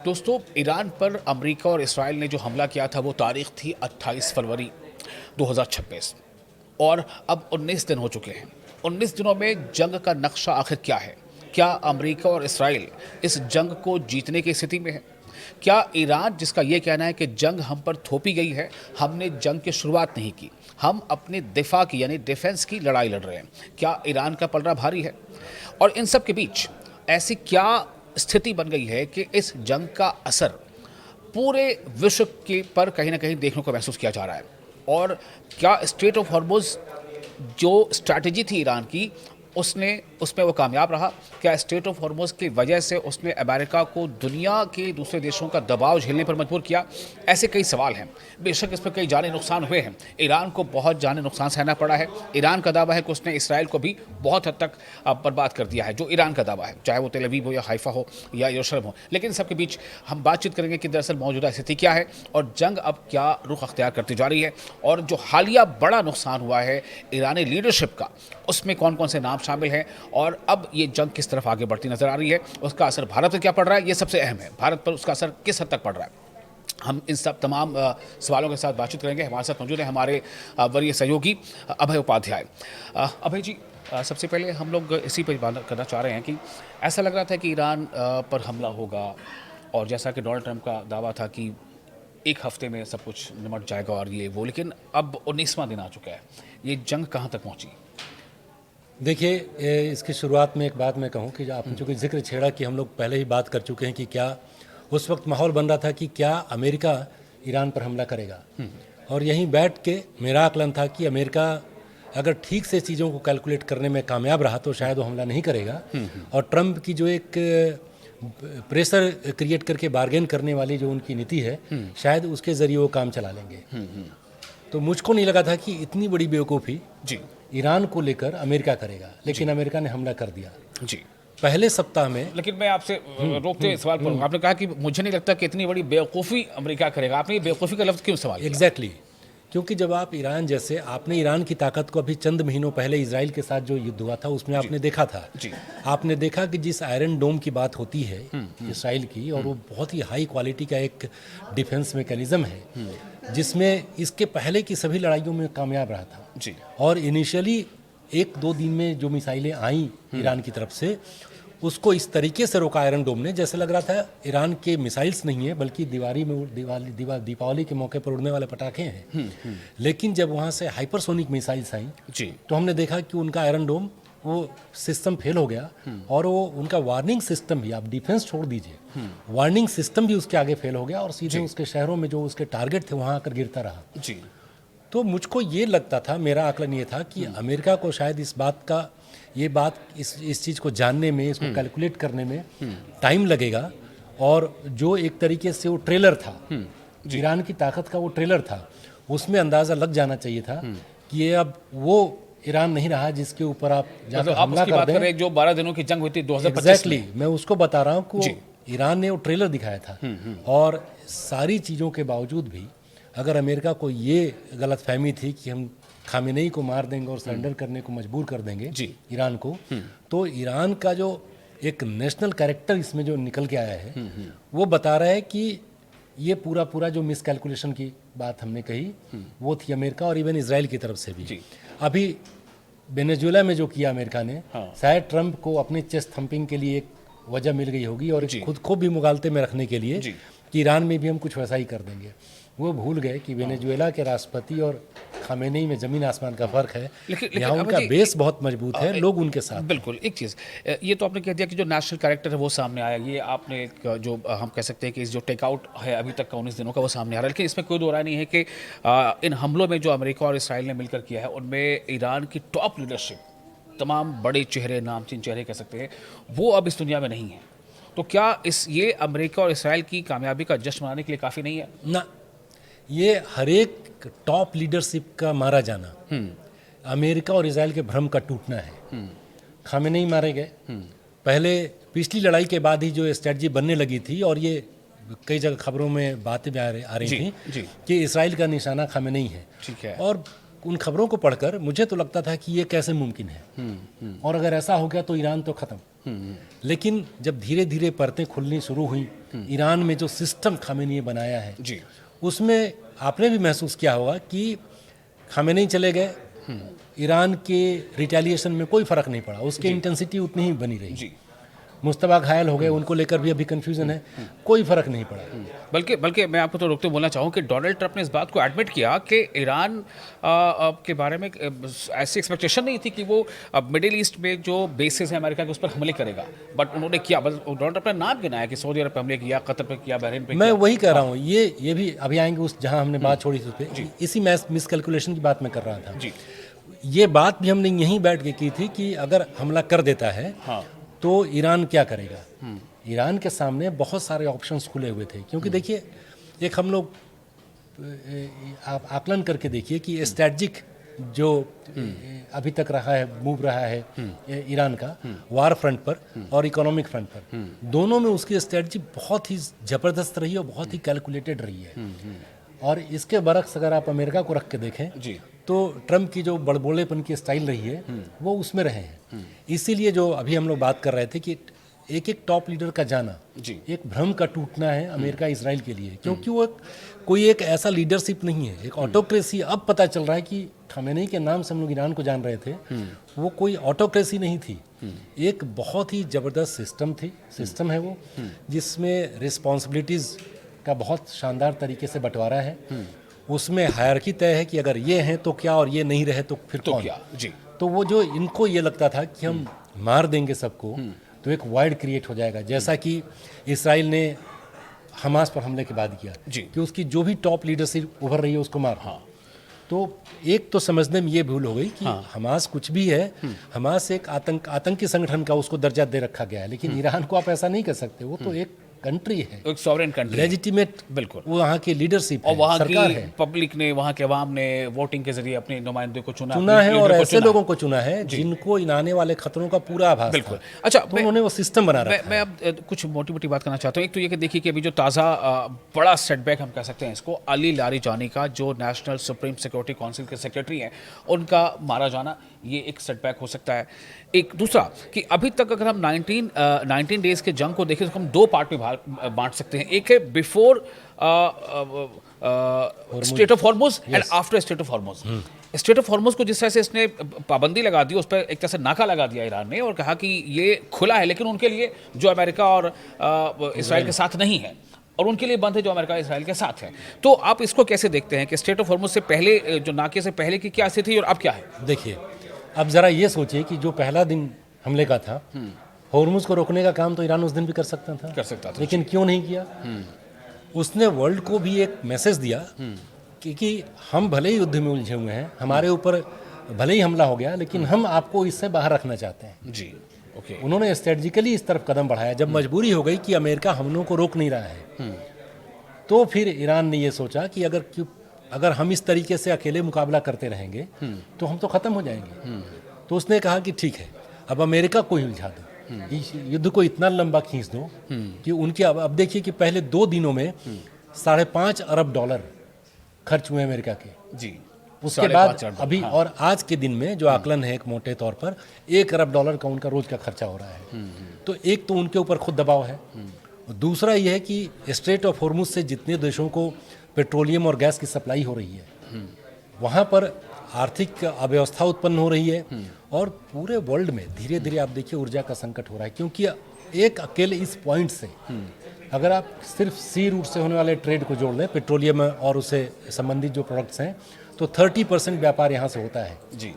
दोस्तों, ईरान पर अमेरिका और इसराइल ने जो हमला किया था वो तारीख थी 28 फरवरी 2026 और अब 19 दिन हो चुके हैं। 19 दिनों में जंग का नक्शा आखिर क्या है? क्या अमेरिका और इसराइल इस जंग को जीतने की स्थिति में है? क्या ईरान, जिसका ये कहना है कि जंग हम पर थोपी गई है, हमने जंग की शुरुआत नहीं की, हम अपने दिफा की यानी डिफेंस की लड़ाई लड़ रहे हैं, क्या ईरान का पलड़ा भारी है? और इन सब के बीच ऐसी क्या स्थिति बन गई है कि इस जंग का असर पूरे विश्व के पर कहीं ना कहीं देखने को महसूस किया जा रहा है? और क्या स्ट्रेट ऑफ हॉर्मुज़ जो स्ट्रैटेजी थी ईरान की, उसमें वो कामयाब रहा? क्या स्ट्रेट ऑफ हॉर्मुज़ की वजह से उसने अमेरिका को दुनिया के दूसरे देशों का दबाव झेलने पर मजबूर किया? ऐसे कई सवाल हैं। बेशक इसमें कई जाने नुकसान हुए हैं, ईरान को बहुत जाने नुकसान सहना पड़ा है। ईरान का दावा है कि उसने इसराइल को भी बहुत हद तक बर्बाद कर दिया है, जो ईरान का दावा है, चाहे वो तेल अवीव हो या हाइफा हो या यरूशलेम हो। लेकिन सबके बीच हम बातचीत करेंगे कि दरअसल मौजूदा स्थिति क्या है और जंग अब क्या रुख अख्तियार करती जा रही है, और जो हालिया बड़ा नुकसान हुआ है ईरानी लीडरशिप का, उसमें कौन कौन से नाम शामिल हैं और अब ये जंग किस तरफ आगे बढ़ती नजर आ रही है, उसका असर भारत पर क्या पड़ रहा है, ये सबसे अहम है। भारत पर उसका असर किस हद तक पड़ रहा है, हम इन सब तमाम सवालों के साथ बातचीत करेंगे। हमारे साथ मौजूद है हमारे वरीय सहयोगी अभय उपाध्याय। अभय जी, सबसे पहले हम लोग इसी पर बात करना चाह रहे हैं कि ऐसा लग रहा था कि ईरान पर हमला होगा, और जैसा कि डोनाल्ड ट्रंप का दावा था कि एक हफ्ते में सब कुछ निमट जाएगा और ये वो, लेकिन अब 19वां दिन आ चुका है। ये जंग कहाँ तक पहुँची? देखिए, इसकी शुरुआत में एक बात मैं कहूँ कि आपने चूँकि जिक्र छेड़ा कि हम लोग पहले ही बात कर चुके हैं कि क्या उस वक्त माहौल बन रहा था कि क्या अमेरिका ईरान पर हमला करेगा, और यहीं बैठ के मेरा आकलन था कि अमेरिका अगर ठीक से चीज़ों को कैलकुलेट करने में कामयाब रहा तो शायद वो हमला नहीं करेगा, और ट्रंप की जो एक प्रेशर क्रिएट करके बार्गेन करने वाली जो उनकी नीति है, शायद उसके ज़रिए वो काम चला लेंगे। तो मुझको नहीं लगा था कि इतनी बड़ी बेवकूफ़ी जी ईरान को लेकर अमेरिका करेगा, लेकिन अमेरिका ने हमला कर दिया जी। पहले सप्ताह में। लेकिन मैं आपसे रोकते सवाल करूंगा, आपने कहा कि मुझे नहीं लगता कि इतनी बड़ी बेवकूफ़ी अमेरिका करेगा। आपने ये बेवकूफ़ी का लफ्ज़ क्यों इस्तेमाल किया? एग्जैक्टली क्योंकि जब आप ईरान जैसे, आपने ईरान की ताकत को अभी चंद महीनों पहले इजराइल के साथ जो युद्ध हुआ था उसमें आपने देखा था। जी। आपने देखा कि जिस आयरन डोम की बात होती है इसराइल की, और वो बहुत ही हाई क्वालिटी का एक डिफेंस मैकेनिज्म है जिसमें इसके पहले की सभी लड़ाइयों में कामयाब रहा था जी। और इनिशियली 1-2 दिन में जो मिसाइलें आई ईरान की तरफ से, उसको इस तरीके से रोका आयरन डोम ने, जैसे लग रहा था ईरान के मिसाइल्स नहीं है बल्कि दीपावली के मौके पर उड़ने वाले पटाखे हैं। लेकिन जब वहाँ से हाइपरसोनिक मिसाइल्स आई जी। तो हमने देखा कि उनका आयरन डोम वो सिस्टम फेल हो गया, और वो उनका वार्निंग सिस्टम भी, आप डिफेंस छोड़ दीजिए, वार्निंग सिस्टम भी उसके आगे फेल हो गया और सीधे उसके शहरों में जो उसके टारगेट थे वहाँ आकर गिरता रहा। जी। तो मुझको ये लगता था, मेरा आकलन ये था कि अमेरिका को शायद इस चीज़ को जानने में, इसको कैलकुलेट करने में टाइम लगेगा, और जो एक तरीके से वो ट्रेलर था, ईरान की ताकत का वो ट्रेलर था, उसमें अंदाज़ा लग जाना चाहिए था कि ये अब वो ईरान नहीं रहा जिसके ऊपर आप जाकर हमला कर दें। करें जो 12 दिनों की जंग हुई थी 2025 एग्जैक्टली, मैं उसको बता रहा हूँ कि ईरान ने वो ट्रेलर दिखाया था, और सारी चीज़ों के बावजूद भी अगर अमेरिका को ये गलतफहमी थी कि हम खामेनेई को मार देंगे और सरेंडर करने को मजबूर कर देंगे ईरान को, तो ईरान का जो एक नेशनल कैरेक्टर इसमें जो निकल के आया है वो बता रहा है कि ये पूरा जो मिसकैलकुलेशन की बात हमने कही वो थी अमेरिका और इवन इजराइल की तरफ से भी। अभी वेनेजुएला में जो किया अमेरिका ने, शायद ट्रंप को अपने चेस्ट थम्पिंग के लिए एक वजह मिल गई होगी, और खुद को भी मुगालते में रखने के लिए कि ईरान में भी हम कुछ वैसा ही कर देंगे। वो भूल गए कि वेनेजुएला के राष्ट्रपति और खामेनेई में ज़मीन आसमान का फ़र्क है। यहाँ उनका बेस बहुत मजबूत है, लोग उनके साथ। बिल्कुल। एक चीज़ ये तो आपने कह दिया कि जो नेशनल कैरेक्टर है वो सामने आया, ये आपने जो हम कह सकते हैं कि जो टेकआउट है अभी तक का 19 दिनों का वो सामने आ रहा है। लेकिन इसमें कोई दो राय नहीं है कि इन हमलों में जो अमेरिका और इसराइल ने मिलकर किया है उनमें ईरान की टॉप लीडरशिप, तमाम बड़े चेहरे, नामचीन चेहरे कह सकते हैं, वो अब इस दुनिया में नहीं है। तो क्या ये अमेरिका और इसराइल की कामयाबी का जश्न मनाने के लिए काफ़ी नहीं है? ना, ये हर एक टॉप लीडरशिप का मारा जाना, अमेरिका और इजराइल के भ्रम का टूटना है। खामेनेई मारे गए पहले, पिछली लड़ाई के बाद ही जो स्ट्रेटजी बनने लगी थी, और ये कई जगह खबरों में बातें भी आ रही थी कि इसराइल का निशाना खामेनेई है। ठीक है। और उन खबरों को पढ़कर मुझे तो लगता था कि ये कैसे मुमकिन है, और अगर ऐसा हो गया तो ईरान तो ख़त्म। लेकिन जब धीरे धीरे परतें खुलनी शुरू हुई, ईरान में जो सिस्टम खामेनी ने बनाया है जी उसमें आपने भी महसूस किया होगा कि खामेनी चले गए, ईरान के रिटेलिएशन में कोई फर्क नहीं पड़ा, उसकी इंटेंसिटी उतनी ही बनी रही। जी मुस्तफा घायल हो गए, उनको लेकर भी अभी कंफ्यूजन है, कोई फर्क नहीं पड़ा। बल्कि मैं आपको तो रोकते बोलना चाहूँ कि डोनाल्ड ट्रंप ने इस बात को एडमिट किया कि ईरान के बारे में ऐसी एक्सपेक्टेशन नहीं थी कि वो मिडिल ईस्ट में जो बेसिस है अमेरिका के उस पर हमले करेगा, बट उन्होंने किया। बस डोनाल्ड ट्रंप ने नाम गिनाया कि सऊदी अरब पे हमले किया, कतर पे किया, बहरीन पे मैं किया। वही कह रहा हूँ, ये भी अभी आएंगे उस जहाँ हमने बात छोड़ी थी उस पे, इसी मिसकैलकुलेशन की बात मैं कर रहा था। जी ये बात भी हमने यहीं बैठ के की थी कि अगर हमला कर देता है हाँ तो ईरान क्या करेगा। ईरान के सामने बहुत सारे ऑप्शंस खुले हुए थे, क्योंकि देखिए एक हम लोग आप आकलन करके देखिए कि स्ट्रैटेजिक जो अभी तक रहा है, मूव रहा है ईरान का वार फ्रंट पर और इकोनॉमिक फ्रंट पर, दोनों में उसकी स्ट्रैटेजी बहुत ही ज़बरदस्त रही है और बहुत ही कैलकुलेटेड रही है। और इसके बरक्स अगर आप अमेरिका को रख के देखें जी तो ट्रंप की जो बड़बोलेपन की स्टाइल रही है वो उसमें रहे हैं। इसीलिए जो अभी हम लोग बात कर रहे थे कि एक एक टॉप लीडर का जाना जी एक भ्रम का टूटना है अमेरिका इसराइल के लिए, क्योंकि वो कोई एक ऐसा लीडरशिप नहीं है, एक ऑटोक्रेसी। अब पता चल रहा है कि खामेनी के नाम से हम लोग ईरान को जान रहे थे, वो कोई ऑटोक्रेसी नहीं थी, एक बहुत ही ज़बरदस्त सिस्टम है वो, जिसमें रिस्पॉन्सिबिलिटीज़ का बहुत शानदार तरीके से बंटवारा है। उसमें हायरार्की तय है कि अगर ये हैं तो क्या और ये नहीं रहे तो फिर तो कौन। क्या जी तो वो जो इनको ये लगता था कि हम मार देंगे सबको, तो एक वाइड क्रिएट हो जाएगा, जैसा कि इसराइल ने हमास पर हमले के बाद किया जी। कि उसकी जो भी टॉप लीडरशिप उभर रही है उसको मार। हाँ तो एक तो समझने में ये भूल हो गई कि हमास कुछ भी है, हमास एक आतंकी संगठन का उसको दर्जा दे रखा गया है, लेकिन ईरान को आप ऐसा नहीं कर सकते, वो तो एक कंट्री है, एक सॉवरेन कंट्री, लेजिटिमेट, बिल्कुल। वो वहाँ की लीडरशिप और है, वहाँ सरकार की है, पब्लिक ने, वहाँ के अवाम ने वोटिंग के जरिए अपने नुमाइंदे को चुना है और ऐसे चुना। लोगों को चुना है जिनको इन आने वाले खतरों का पूरा आभास बिल्कुल। था। अच्छा, तो उन्होंने वो सिस्टम बना रखा है। मैं अब कुछ मोटी मोटी बात करना चाहता हूँ। एक तो ये कि देखिए कि अभी जो ताज़ा बड़ा सेटबैक हम कह सकते हैं इसको, अली लारिजानी का, जो नेशनल सुप्रीम सिक्योरिटी काउंसिल के सेक्रेटरी हैं, उनका मारा जाना, ये एक सेटबैक हो सकता है। एक दूसरा कि अभी तक अगर हम 19 डेज के जंग को देखें तो हम दो पार्ट में बांट सकते हैं। एक है before state of Hormuz and after state of Hormuz. State of Hormuz को जिस तरह से इसने पाबंदी लगा दी, उस पर एक तरह से नाका लगा दिया ईरान ने और कहा कि ये खुला है, लेकिन उनके लिए जो अमेरिका और इसराइल के साथ नहीं है, और उनके लिए बंद है जो अमेरिका इसराइल के साथ है। तो आप इसको कैसे देखते हैं कि स्टेट ऑफ हॉर्मुज से पहले, जो नाके से पहले की क्या स्थिति और अब क्या है? देखिए, अब जरा ये सोचिए कि जो पहला दिन हमले का था, हॉर्मुज को रोकने का काम तो ईरान उस दिन भी कर सकता था, लेकिन क्यों नहीं किया? उसने वर्ल्ड को भी एक मैसेज दिया कि हम भले ही युद्ध में उलझे हुए हैं, हमारे ऊपर भले ही हमला हो गया, लेकिन हम आपको इससे बाहर रखना चाहते हैं। जी, ओके। उन्होंने स्ट्रेटजिकली इस तरफ कदम बढ़ाया। जब मजबूरी हो गई कि अमेरिका हमलों को रोक नहीं रहा है, तो फिर ईरान ने ये सोचा कि अगर हम इस तरीके से अकेले मुकाबला करते रहेंगे तो हम तो ख़त्म हो जाएंगे। तो उसने कहा कि ठीक है, अब अमेरिका को ही उलझा दो, इस युद्ध को इतना लंबा खींच दो कि उनके, अब देखिए कि पहले 2 दिनों में $5.5 अरब खर्च हुए अमेरिका के। जी, उसके बाद अभी और आज के दिन में जो आकलन है एक मोटे तौर पर $1 अरब का उनका रोज का खर्चा हो रहा है। तो एक तो उनके ऊपर खुद दबाव है, दूसरा ये है कि स्ट्रेट ऑफ हॉर्मुज से जितने देशों को पेट्रोलियम और गैस की सप्लाई हो रही है, वहाँ पर आर्थिक अव्यवस्था उत्पन्न हो रही है, और पूरे वर्ल्ड में धीरे धीरे आप देखिए ऊर्जा का संकट हो रहा है, क्योंकि एक अकेले इस पॉइंट से अगर आप सिर्फ सी रूट से होने वाले ट्रेड को जोड़ लें, पेट्रोलियम और उससे संबंधित जो प्रोडक्ट्स हैं, तो 30% व्यापार यहाँ से होता है। जी,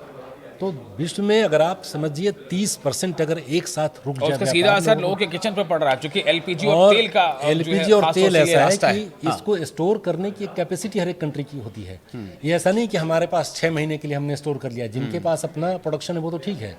तो विश्व में अगर आप समझिए 30% अगर एक साथ रुक जाए, उसका सीधा असर लोगों के किचन पर पड़ रहा है, क्योंकि एलपीजी और तेल का, एलपीजी और तेल ऐसा है कि इसको स्टोर करने की कैपेसिटी हर एक कंट्री की होती है। ये ऐसा नहीं कि हमारे पास 6 महीने के लिए हमने स्टोर कर लिया, जिनके पास अपना प्रोडक्शन है वो तो ठीक है,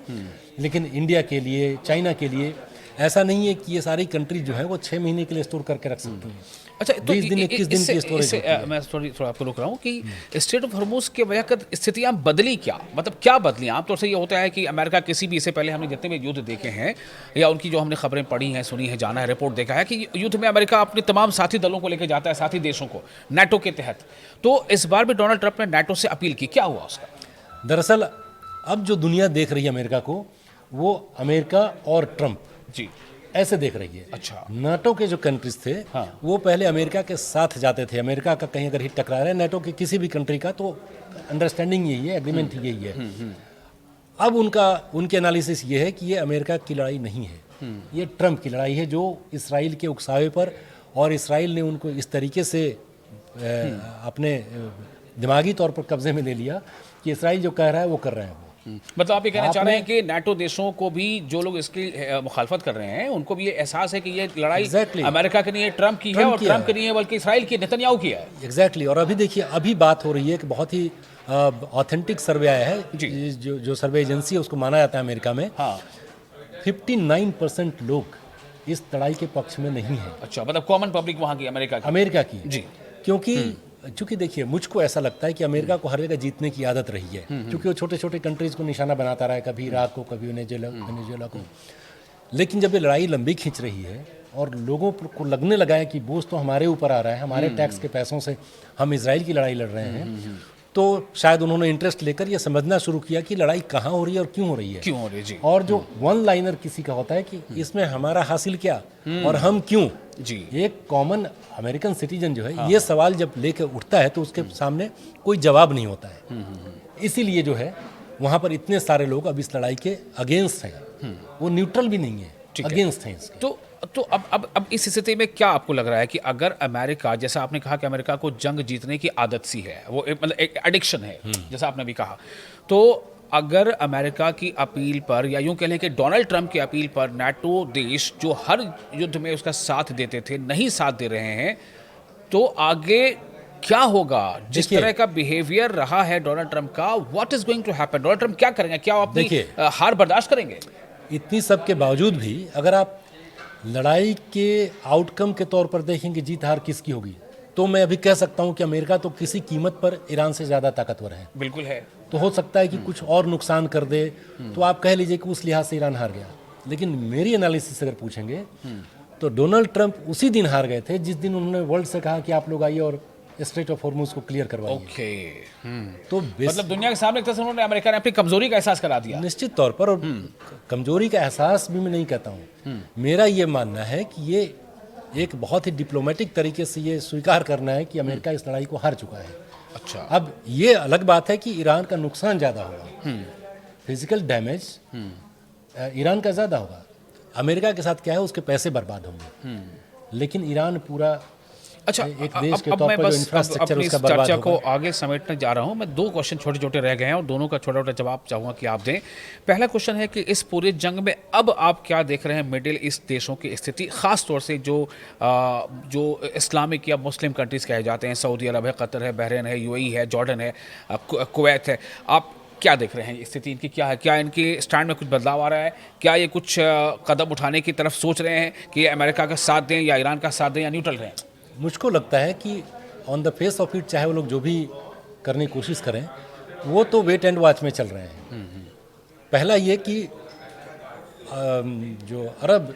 लेकिन इंडिया के लिए, चाइना के लिए ऐसा नहीं है कि ये सारी कंट्री जो है वो 6 महीने के लिए स्टोर करके रख सकती हैं। अच्छा, तो 20 दिन 21 दिन की स्टोरेज होती है। मैं थोड़ा आपको रोक रहा हूँ कि स्टेट ऑफ हॉर्मुज के वजह कर स्थितियाँ बदली क्या, मतलब क्या बदली? आमतौर से ये होता है कि अमेरिका किसी भी, इससे पहले हमने जितने भी युद्ध देखे हैं या उनकी जो हमने खबरें पढ़ी हैं, सुनी है, जाना है, रिपोर्ट देखा है कि युद्ध में अमेरिका अपने तमाम साथी दलों को लेकर जाता है, साथी देशों को, नाटो के तहत। तो इस बार भी डोनाल्ड ट्रंप ने नाटो से अपील की, क्या हुआ उसका? दरअसल अब जो दुनिया देख रही है अमेरिका को, वो अमेरिका और ट्रंप जी। ऐसे देख रही है। अच्छा। नाटो के जो कंट्रीज थे वो पहले अमेरिका के साथ जाते थे। अमेरिका का कहीं अगर हिट टकरा रहा है नाटो के किसी भी कंट्री का, तो अंडरस्टैंडिंग यही है, एग्रीमेंट यही है। अब उनके एनालिसिस ये है कि ये अमेरिका की लड़ाई नहीं है, ये ट्रंप की लड़ाई है, जो इसराइल के उकसावे पर, और इसराइल ने उनको इस तरीके से अपने दिमागी तौर पर कब्जे में ले लिया कि इसराइल जो कह रहा है वो कर रहे हैं वो। मतलब आप ये कहना चाह रहे हैं कि नाटो देशों को भी, जो लोग इसकी मुखालफत कर रहे हैं, उनको भी ये एहसास है कि ये लड़ाई अमेरिका की नहीं है, ट्रंप की है, और ट्रंप की नहीं है बल्कि इसराइल की, नेतन्याहू की है। एग्जैक्टली। और अभी देखिए, अभी बात हो रही है कि बहुत ही ऑथेंटिक सर्वे आया है, जो सर्वे एजेंसी है उसको माना जाता है अमेरिका में। 59% लोग इस लड़ाई के पक्ष में नहीं है। अच्छा, मतलब कॉमन पब्लिक वहाँ की, अमेरिका की जी। क्योंकि चूंकि देखिए, मुझको ऐसा लगता है कि अमेरिका को हर जगह जीतने की आदत रही है, क्योंकि वो छोटे छोटे कंट्रीज को निशाना बनाता रहा है, कभी इराक को, कभी वेनेजुएला को। लेकिन जब ये लड़ाई लंबी खींच रही है और लोगों को लगने लगा है कि बोझ तो हमारे ऊपर आ रहा है, हमारे टैक्स के पैसों से हम इसराइल की लड़ाई लड़ रहे हैं, तो शायद उन्होंने इंटरेस्ट लेकर ये समझना शुरू किया कि लड़ाई कहाँ हो रही है और क्यों हो रही है। जी। और जो वन लाइनर किसी का होता है कि इसमें हमारा हासिल क्या और हम क्यों जी। एक कॉमन अमेरिकन सिटीजन जो है, ये सवाल जब लेकर उठता है तो उसके सामने कोई जवाब नहीं होता है। इसीलिए जो है वहाँ पर इतने सारे लोग अब इस लड़ाई के अगेंस्ट हैं, वो न्यूट्रल भी नहीं है, अगेंस्ट हैं इसके। तो अब इस स्थिति में क्या आपको लग रहा है कि अगर अमेरिका, जैसा आपने कहा कि अमेरिका को जंग जीतने की आदत सी है, वो मतलब एक एडिक्शन है, जैसा आपने भी कहा, तो अगर अमेरिका की अपील पर, या यूं कह लें कि डोनाल्ड ट्रंप की अपील पर, नाटो देश जो हर युद्ध में उसका साथ देते थे नहीं साथ दे रहे हैं, तो आगे क्या होगा? जिस तरह का बिहेवियर रहा है डोनाल्ड ट्रंप का, what is going to happen? Donald Trump क्या करेंगे? क्या वो अपनी हार बर्दाश्त करेंगे? इतनी सब के बावजूद भी अगर आप लड़ाई के आउटकम के तौर पर देखेंगे जीत हार किसकी होगी, तो मैं अभी कह सकता हूं कि अमेरिका तो किसी कीमत पर ईरान से ज़्यादा ताकतवर है। बिल्कुल है। तो हो सकता है कि कुछ और नुकसान कर दे, तो आप कह लीजिए कि उस लिहाज से ईरान हार गया। लेकिन मेरी एनालिसिस अगर पूछेंगे तो डोनाल्ड ट्रंप उसी दिन हार गए थे जिस दिन उन्होंने वर्ल्ड से कहा कि आप लोग आइए और स्ट्रेट ऑफ हॉर्मुज को क्लियर करवाइए। ओके। तो मतलब दुनिया के सामने एक तरह से उन्होंने अमेरिका ने अपनी कमजोरी का एहसास करा दिया। निश्चित तौर पर। और कमजोरी का एहसास भी मैं नहीं कहता हूँ, मेरा ये मानना है कि ये एक बहुत ही डिप्लोमेटिक तरीके से ये स्वीकार करना है कि अमेरिका इस लड़ाई को हार चुका है। अच्छा। अब ये अलग बात है कि ईरान का नुकसान ज़्यादा होगा, फिजिकल डैमेज ईरान का ज़्यादा होगा। अमेरिका के साथ क्या है, उसके पैसे बर्बाद होंगे, लेकिन ईरान पूरा अच्छा एक देश के अब तौर मैं पर जो बस इंफ्रास्ट्रक्चर अपनी उसका बर्बाद चर्चा को होगा। आगे समेटने जा रहा हूं। मैं दो क्वेश्चन छोटे छोटे रह गए हैं और दोनों का छोटा छोटा जवाब चाहूँगा कि आप दें। पहला क्वेश्चन है कि इस पूरे जंग में अब आप क्या देख रहे हैं मिडिल ईस्ट देशों की स्थिति, खास तौर से जो इस्लामिक या मुस्लिम कंट्रीज़ कहे जाते हैं, सऊदी अरब है, कतर है, बहरीन है, यूएई है, जॉर्डन है, कुवैत है, आप क्या देख रहे हैं? स्थिति इनकी क्या है? क्या इनके स्टैंड में कुछ बदलाव आ रहा है? क्या ये कुछ कदम उठाने की तरफ सोच रहे हैं कि ये अमेरिका का साथ दें या ईरान का साथ दें या न्यूट्रल रहें? मुझको लगता है कि on the face of it, चाहे वो लोग जो भी करने की कोशिश करें, वो तो वेट एंड वॉच में चल रहे हैं। पहला ये कि जो अरब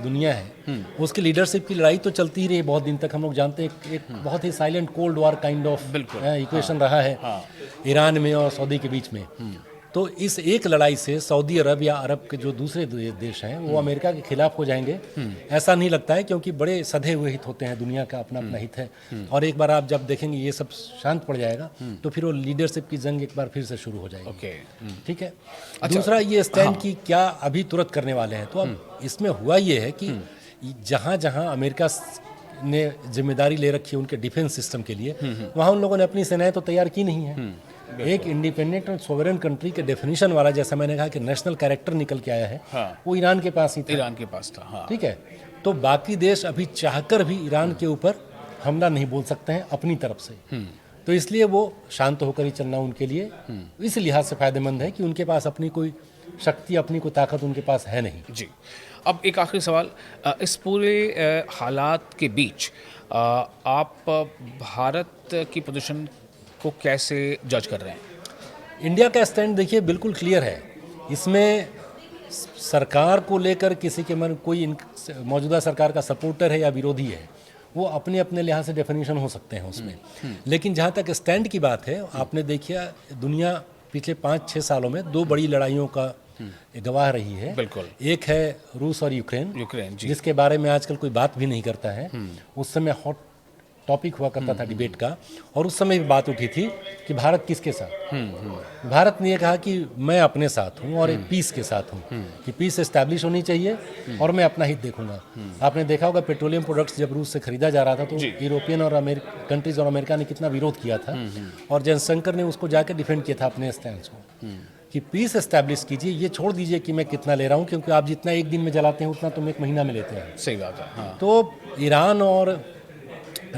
दुनिया है उसकी लीडरशिप की लड़ाई तो चलती ही रही बहुत दिन तक। हम लोग जानते हैं एक बहुत ही silent cold war kind of equation रहा है ईरान में और सऊदी के बीच में। तो इस एक लड़ाई से सऊदी अरब या अरब के जो दूसरे देश हैं वो अमेरिका के खिलाफ हो जाएंगे, ऐसा नहीं लगता है, क्योंकि बड़े सधे हुए हित होते हैं, दुनिया का अपना अपना हित है। और एक बार आप जब देखेंगे ये सब शांत पड़ जाएगा तो फिर वो लीडरशिप की जंग एक बार फिर से शुरू हो जाएगी। ठीक है। दूसरा ये स्टैंड की क्या अभी तुरंत करने वाले हैं, तो अब इसमें हुआ ये है कि जहाँ जहाँ अमेरिका ने जिम्मेदारी ले रखी है उनके डिफेंस सिस्टम के लिए, वहाँ उन लोगों ने अपनी सेनाएं तो तैयार की नहीं है। एक इंडिपेंडेंट और सोवरेन कंट्री के डेफिनेशन वाला, जैसा मैंने कहा कि नेशनल कैरेक्टर निकल के आया है, वो ईरान के पास ही था। ईरान के पास था। ठीक है। तो बाकी देश अभी चाहकर भी ईरान के ऊपर हमला नहीं बोल सकते हैं अपनी तरफ से। तो इसलिए वो शांत होकर ही चलना उनके लिए इस लिहाज से फायदेमंद है कि उनके पास अपनी कोई शक्ति, अपनी कोई ताकत उनके पास है नहीं। जी। अब एक आखिरी सवाल, इस पूरे हालात के बीच आप भारत की पोजीशन को कैसे जज कर रहे हैं? इंडिया का स्टैंड देखिए बिल्कुल क्लियर है। इसमें सरकार को लेकर किसी के मन कोई मौजूदा सरकार का सपोर्टर है या विरोधी है, वो अपने अपने लिहाज से डेफिनेशन हो सकते हैं उसमें। लेकिन जहाँ तक स्टैंड की बात है, आपने देखिए दुनिया पिछले 5-6 सालों में 2 बड़ी लड़ाइयों का गवाह रही है। बिल्कुल। एक है रूस और यूक्रेन, जी। जिसके बारे में आजकल कोई बात भी नहीं करता है। उस समय हॉट टॉपिक हुआ करता था डिबेट का, और उस समय भी बात उठी थी कि भारत किसके साथ। भारत ने ये कहा कि मैं अपने साथ हूँ और एक पीस के साथ हूँ, कि पीस एस्टैब्लिश होनी चाहिए और मैं अपना हित देखूंगा। आपने देखा होगा पेट्रोलियम प्रोडक्ट्स जब रूस से खरीदा जा रहा था तो यूरोपियन और कंट्रीज और अमेरिका ने कितना विरोध किया था, और जयशंकर ने उसको जाकर डिफेंड किया था अपने स्टैंड को, कि पीस एस्टैब्लिश कीजिए, ये छोड़ दीजिए कि मैं कितना ले रहा हूँ, क्योंकि आप जितना एक दिन में जलाते हैं उतना तुम एक महीना में लेते हैं। सही बात है। हाँ। तो ईरान और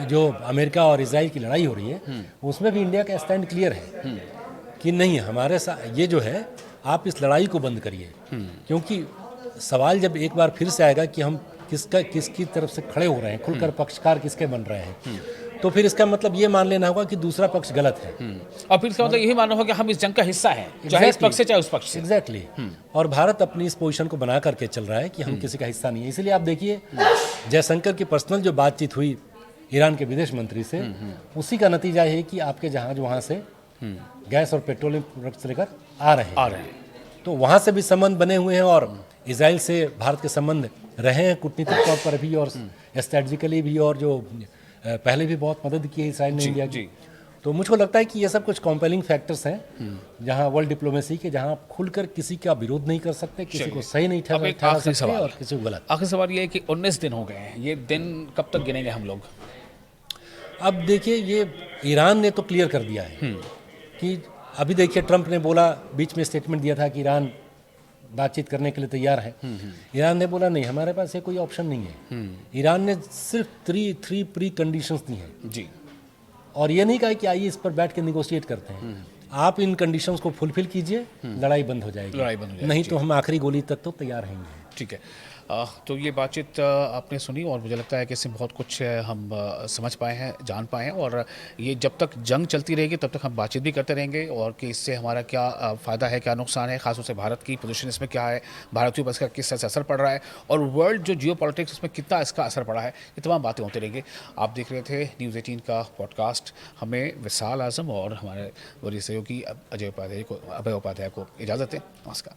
जो अमेरिका और इजराइल की लड़ाई हो रही है, उसमें भी इंडिया का स्टैंड क्लियर है कि नहीं, हमारे साथ ये जो है, आप इस लड़ाई को बंद करिए। क्योंकि सवाल जब एक बार फिर से आएगा कि हम किसकी तरफ से खड़े हो रहे हैं, खुलकर पक्षकार किसके बन रहे हैं, तो फिर इसका मतलब ये मान लेना होगा कि दूसरा पक्ष गलत है, और फिर इसका मतलब यही मानना होगा कि हम इस जंग का हिस्सा हैं, चाहे इस पक्ष से चाहे उस पक्ष से। एग्जैक्टली। और भारत अपनी इस पोजीशन को बना करके चल रहा है कि हम किसी का हिस्सा नहीं है। इसलिए आप देखिए, जयशंकर की पर्सनल जो बातचीत हुई ईरान के विदेश मंत्री से, उसी का नतीजा है कि आपके जहाज वहाँ से गैस और पेट्रोलियम प्रोडक्ट्स लेकर आ रहे हैं। तो वहाँ से भी संबंध बने हुए हैं, और इजराइल से भारत के संबंध रहे हैं कूटनीतिक तौर पर भी और स्ट्रेटजिकली भी, और जो पहले भी बहुत मदद की है इसराइल ने इंडिया की। तो मुझको लगता है कि ये सब कुछ कॉम्पेलिंग फैक्टर्स हैं जहाँ वर्ल्ड डिप्लोमेसी के, जहाँ आप खुलकर किसी का विरोध नहीं कर सकते, किसी को सही नहीं ठहरा सकते और किसी को गलत। आखिरी सवाल ये है कि 19 दिन हो गए हैं, ये दिन कब तक गिनेंगे हम लोग? अब देखिए, ये ईरान ने तो क्लियर कर दिया है कि अभी देखिए, ट्रंप ने बोला, बीच में स्टेटमेंट दिया था कि ईरान बातचीत करने के लिए तैयार है। ईरान ने बोला नहीं, हमारे पास ये कोई ऑप्शन नहीं है। ईरान ने सिर्फ थ्री प्री कंडीशंस दी हैं जी, और ये नहीं कहा कि आइए इस पर बैठ के निगोशिएट करते हैं, आप इन कंडीशंस को फुलफिल कीजिए, लड़ाई बंद हो जाएगी, नहीं तो हम आखिरी गोली तक तो तैयार रहेंगे। ठीक है। तो ये बातचीत आपने सुनी, और मुझे लगता है कि इससे बहुत कुछ हम समझ पाए हैं, जान पाए हैं, और ये जब तक जंग चलती रहेगी तब तक हम बातचीत भी करते रहेंगे, और कि इससे हमारा क्या फ़ायदा है, क्या नुकसान है, खासतौर से भारत की पोजीशन इसमें क्या है, भारतीयों पर इसका किस तरह से असर पड़ रहा है, और वर्ल्ड जो जियो पॉलिटिक्स उसमें कितना इसका असर पड़ा है, ये तमाम बातें होती रहेंगी। आप देख रहे थे न्यूज़ 18 का पॉडकास्ट। हमें विशाल आज़म और हमारे वरीय सहयोगी अभय उपाध्याय को इजाज़त दें। नमस्कार।